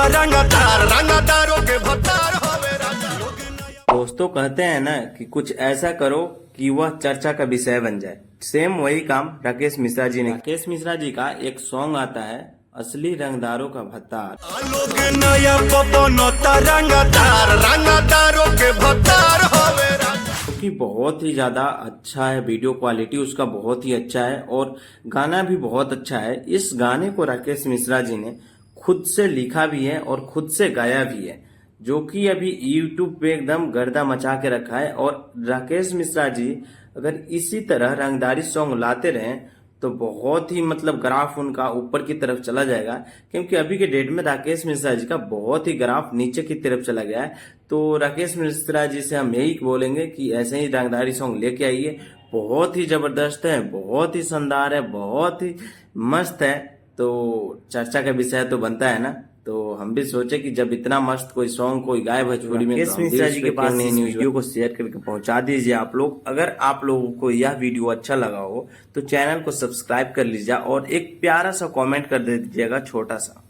रंगदारों के भत्तार होवे राजा। दोस्तों कहते हैं ना कि कुछ ऐसा करो कि वह चर्चा का विषय बन जाए। सेम वही काम राकेश मिश्रा जी ने। राकेश मिश्रा जी का एक सॉन्ग आता है असली रंगदारों का भत्तार। लोग नया पपनता रंगदारों के भत्तार होवे राजा। क्योंकि बहुत ही ज्यादा अच्छा है, वीडियो क्वालिटी उसका बहुत ही अच्छा है और गाना भी बहुत अच्छा है। इस गाने को राकेश मिश्रा जी ने खुद से लिखा भी है और खुद से गाया भी है, जो कि अभी YouTube पे एकदम गर्दा मचा के रखा है। और राकेश मिश्रा जी अगर इसी तरह रंगदारी सॉन्ग लाते रहें तो बहुत ही मतलब ग्राफ उनका ऊपर की तरफ चला जाएगा, क्योंकि अभी के डेट में राकेश मिश्रा जी का बहुत ही ग्राफ नीचे की तरफ चला गया है। तो राकेश मिश्रा जी से हम यही बोलेंगे कि ऐसे ही रंगदारी सॉन्ग लेके आइए। बहुत ही जबरदस्त है, बहुत ही शानदार है, बहुत ही मस्त है। तो चर्चा का विषय तो बनता है ना, तो हम भी सोचे कि जब इतना मस्त कोई सॉन्ग कोई गाय भोजपुरी में, राकेश मिश्रा जी के पास इस वीडियो को शेयर करके पहुंचा दीजिए आप लोग। अगर आप लोगों को यह वीडियो अच्छा लगा हो तो चैनल को सब्सक्राइब कर लीजिए और एक प्यारा सा कमेंट कर दीजिएगा, छोटा सा।